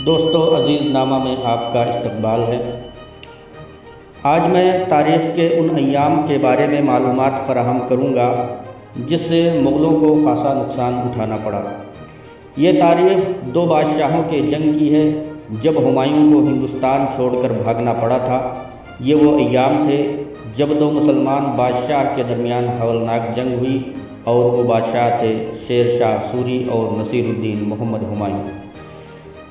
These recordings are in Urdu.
دوستو عزیز نامہ میں آپ کا استقبال ہے۔ آج میں تاریخ کے ان ایام کے بارے میں معلومات فراہم کروں گا جس سے مغلوں کو خاصا نقصان اٹھانا پڑا۔ یہ تاریخ دو بادشاہوں کے جنگ کی ہے جب ہمایوں کو ہندوستان چھوڑ کر بھاگنا پڑا تھا۔ یہ وہ ایام تھے جب دو مسلمان بادشاہ کے درمیان ہولناک جنگ ہوئی اور وہ بادشاہ تھے شیر شاہ سوری اور نصیر الدین محمد ہمایوں۔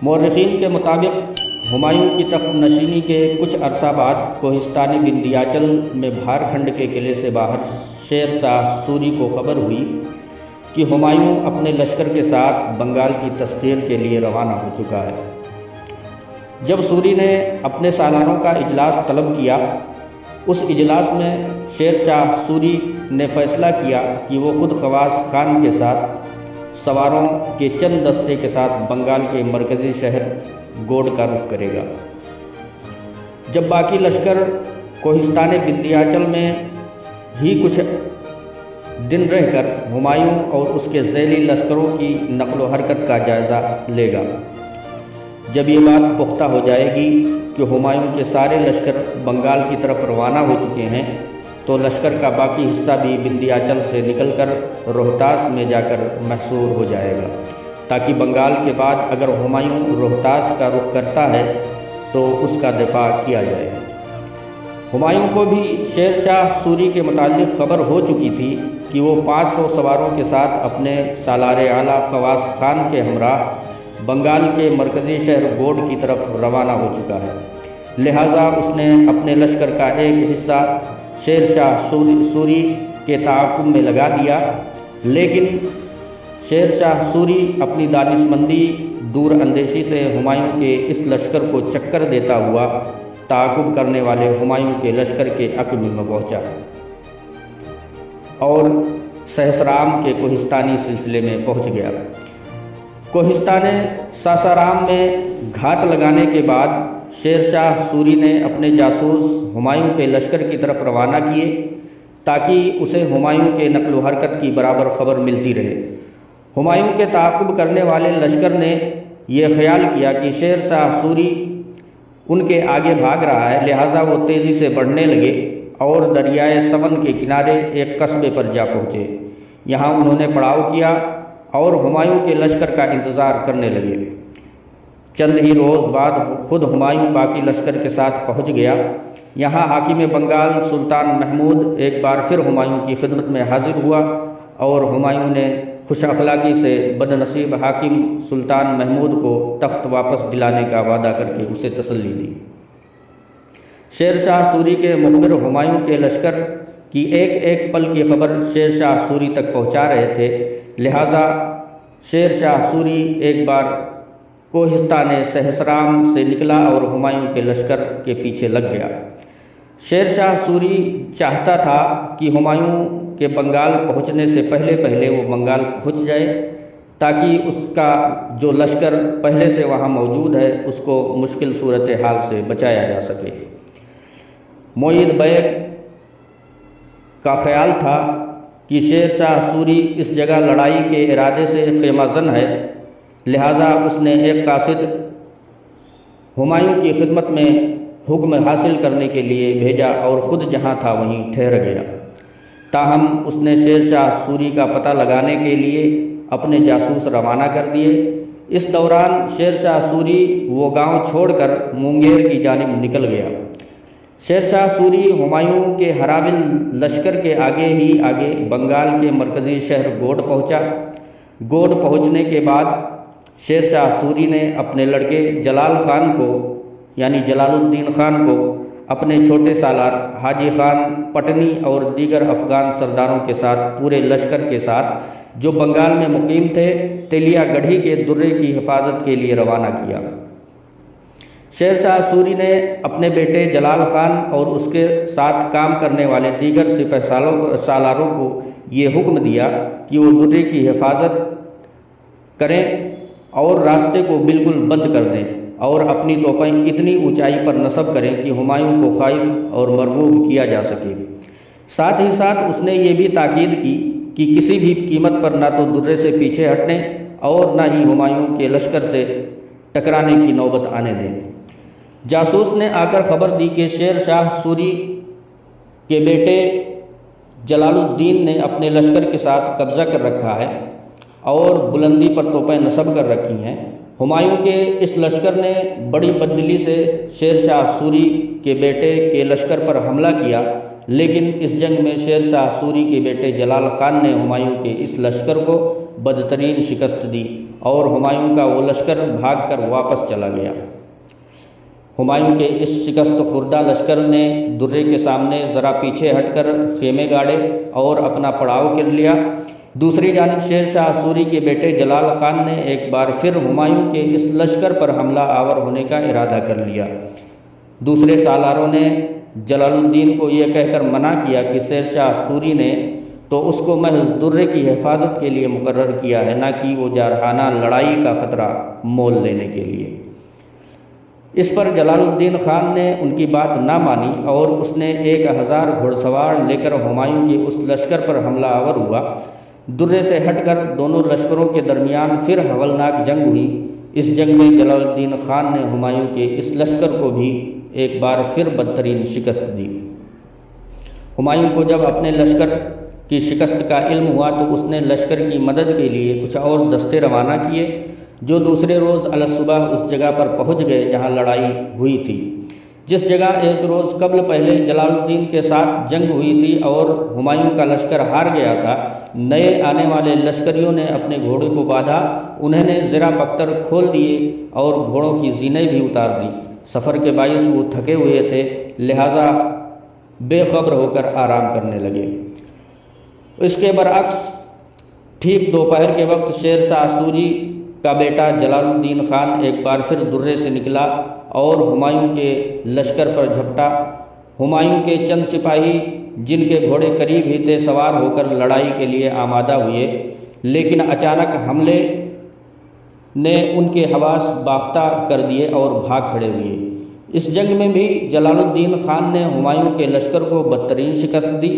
مورخین کے مطابق ہمایوں کی تخت نشینی کے کچھ عرصہ بعد کوہستان وندھیاچل میں بھار کھنڈ کے قلعے سے باہر شیر شاہ سوری کو خبر ہوئی کہ ہمایوں اپنے لشکر کے ساتھ بنگال کی تسخیر کے لیے روانہ ہو چکا ہے۔ جب سوری نے اپنے سالاروں کا اجلاس طلب کیا، اس اجلاس میں شیر شاہ سوری نے فیصلہ کیا کہ وہ خود خواص خان کے ساتھ سواروں کے چند دستے کے ساتھ بنگال کے مرکزی شہر گوڑ کا رخ کرے گا۔ جب باقی لشکر کوہستان وندھیاچل میں ہی کچھ دن رہ کر ہمایوں اور اس کے ذیلی لشکروں کی نقل و حرکت کا جائزہ لے گا۔ جب یہ بات پختہ ہو جائے گی کہ ہمایوں کے سارے لشکر بنگال کی طرف روانہ ہو چکے ہیں تو لشکر کا باقی حصہ بھی وندھیاچل سے نکل کر روہتاس میں جا کر محصور ہو جائے گا، تاکہ بنگال کے بعد اگر ہمایوں روہتاس کا رخ کرتا ہے تو اس کا دفاع کیا جائے۔ ہمایوں کو بھی شیر شاہ سوری کے متعلق خبر ہو چکی تھی کہ وہ 500 سواروں کے ساتھ اپنے سالار اعلیٰ خواص خان کے ہمراہ بنگال کے مرکزی شہر گوڑ کی طرف روانہ ہو چکا ہے، لہٰذا اس نے اپنے لشکر کا ایک حصہ شیر شاہ سوری کے تعاقب میں لگا دیا، لیکن شیر شاہ سوری اپنی دانشمندی دور اندیشی سے ہمایوں کے اس لشکر کو چکر دیتا ہوا تعاقب کرنے والے ہمایوں کے لشکر کے عقب میں پہنچا اور سہسرام کے کوہستانی سلسلے میں پہنچ گیا۔ کوہستان ساسارام میں گھات لگانے کے بعد شیر شاہ سوری نے اپنے جاسوس ہمایوں کے لشکر کی طرف روانہ کیے تاکہ اسے ہمایوں کے نقل و حرکت کی برابر خبر ملتی رہے۔ ہمایوں کے تعاقب کرنے والے لشکر نے یہ خیال کیا کہ شیر شاہ سوری ان کے آگے بھاگ رہا ہے، لہٰذا وہ تیزی سے بڑھنے لگے اور دریائے سون کے کنارے ایک قصبے پر جا پہنچے۔ یہاں انہوں نے پڑاؤ کیا اور ہمایوں کے لشکر کا انتظار کرنے لگے۔ چند ہی روز بعد خود ہمایوں باقی لشکر کے ساتھ پہنچ گیا۔ یہاں حاکم بنگال سلطان محمود ایک بار پھر ہمایوں کی خدمت میں حاضر ہوا اور ہمایوں نے خوش اخلاقی سے بد نصیب حاکم سلطان محمود کو تخت واپس دلانے کا وعدہ کر کے اسے تسلی دی۔ شیر شاہ سوری کے مخبر ہمایوں کے لشکر کی ایک ایک پل کی خبر شیر شاہ سوری تک پہنچا رہے تھے، لہٰذا شیر شاہ سوری ایک بار کوہستان سہسرام سے نکلا اور ہمایوں کے لشکر کے پیچھے لگ گیا۔ شیر شاہ سوری چاہتا تھا کہ ہمایوں کے بنگال پہنچنے سے پہلے وہ بنگال پہنچ جائے تاکہ اس کا جو لشکر پہلے سے وہاں موجود ہے اس کو مشکل صورتحال سے بچایا جا سکے۔ موعید بیگ کا خیال تھا کہ شیر شاہ سوری اس جگہ لڑائی کے ارادے سے خیمہ زن ہے، لہٰذا اس نے ایک قاصد ہمایوں کی خدمت میں حکم حاصل کرنے کے لیے بھیجا اور خود جہاں تھا وہیں ٹھہر گیا۔ تاہم اس نے شیر شاہ سوری کا پتہ لگانے کے لیے اپنے جاسوس روانہ کر دیے۔ اس دوران شیر شاہ سوری وہ گاؤں چھوڑ کر مونگیر کی جانب نکل گیا۔ شیر شاہ سوری ہمایوں کے ہرابل لشکر کے آگے ہی آگے بنگال کے مرکزی شہر گوڑ پہنچا۔ گوڑ پہنچنے کے بعد شیر شاہ سوری نے اپنے لڑکے جلال خان کو یعنی جلال الدین خان کو اپنے چھوٹے سالار حاجی خان پٹنی اور دیگر افغان سرداروں کے ساتھ پورے لشکر کے ساتھ جو بنگال میں مقیم تھے تیلیا گڑھی کے درے کی حفاظت کے لیے روانہ کیا۔ شیر شاہ سوری نے اپنے بیٹے جلال خان اور اس کے ساتھ کام کرنے والے دیگر سپہ سالاروں کو یہ حکم دیا کہ وہ درے کی حفاظت کریں اور راستے کو بالکل بند کر دیں اور اپنی توپیں اتنی اونچائی پر نصب کریں کہ ہمایوں کو خائف اور مرعوب کیا جا سکے۔ ساتھ ہی ساتھ اس نے یہ بھی تاکید کی کہ کسی بھی قیمت پر نہ تو درے سے پیچھے ہٹنے اور نہ ہی ہمایوں کے لشکر سے ٹکرانے کی نوبت آنے دیں۔ جاسوس نے آ کر خبر دی کہ شیر شاہ سوری کے بیٹے جلال الدین نے اپنے لشکر کے ساتھ قبضہ کر رکھا ہے اور بلندی پر توپیں نصب کر رکھی ہیں۔ ہمایوں کے اس لشکر نے بڑی بددلی سے شیر شاہ سوری کے بیٹے کے لشکر پر حملہ کیا، لیکن اس جنگ میں شیر شاہ سوری کے بیٹے جلال خان نے ہمایوں کے اس لشکر کو بدترین شکست دی اور ہمایوں کا وہ لشکر بھاگ کر واپس چلا گیا۔ ہمایوں کے اس شکست خوردہ لشکر نے درے کے سامنے ذرا پیچھے ہٹ کر خیمے گاڑے اور اپنا پڑاؤ کر لیا۔ دوسری جانب شیر شاہ سوری کے بیٹے جلال خان نے ایک بار پھر ہمایوں کے اس لشکر پر حملہ آور ہونے کا ارادہ کر لیا۔ دوسرے سالاروں نے جلال الدین کو یہ کہہ کر منع کیا کہ شیر شاہ سوری نے تو اس کو محض درے کی حفاظت کے لیے مقرر کیا ہے، نہ کہ وہ جارحانہ لڑائی کا خطرہ مول لینے کے لیے۔ اس پر جلال الدین خان نے ان کی بات نہ مانی اور اس نے 1000 گھڑ سوار لے کر ہمایوں کے اس لشکر پر حملہ آور ہوا۔ درے سے ہٹ کر دونوں لشکروں کے درمیان پھر ہولناک جنگ ہوئی۔ اس جنگ میں جلال الدین خان نے ہمایوں کے اس لشکر کو بھی ایک بار پھر بدترین شکست دی۔ ہمایوں کو جب اپنے لشکر کی شکست کا علم ہوا تو اس نے لشکر کی مدد کے لیے کچھ اور دستے روانہ کیے، جو دوسرے روز الصبح اس جگہ پر پہنچ گئے جہاں لڑائی ہوئی تھی، جس جگہ ایک روز قبل پہلے جلال الدین کے ساتھ جنگ ہوئی تھی اور ہمایوں کا لشکر ہار گیا تھا۔ نئے آنے والے لشکریوں نے اپنے گھوڑے کو باندھا، انہوں نے زرہ بختر کھول دیے اور گھوڑوں کی زینیں بھی اتار دی۔ سفر کے باعث وہ تھکے ہوئے تھے، لہٰذا بے خبر ہو کر آرام کرنے لگے۔ اس کے برعکس ٹھیک دوپہر کے وقت شیر شاہ سوری کا بیٹا جلال الدین خان ایک بار پھر درے سے نکلا اور ہمایوں کے لشکر پر جھپٹا۔ ہمایوں کے چند سپاہی جن کے گھوڑے قریب ہی تھے سوار ہو کر لڑائی کے لیے آمادہ ہوئے، لیکن اچانک حملے نے ان کے حواس باختہ کر دیے اور بھاگ کھڑے ہوئے۔ اس جنگ میں بھی جلال الدین خان نے ہمایوں کے لشکر کو بدترین شکست دی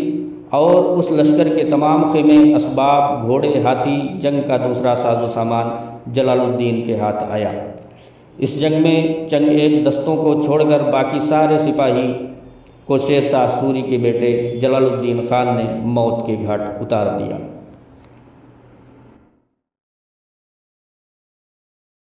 اور اس لشکر کے تمام خیمے، اسباب، گھوڑے، ہاتھی، جنگ کا دوسرا ساز و سامان جلال الدین کے ہاتھ آیا۔ اس جنگ میں چند ایک دستوں کو چھوڑ کر باقی سارے سپاہی کو شیر شاہ سوری کے بیٹے جلال الدین خان نے موت کے گھاٹ اتار دیا۔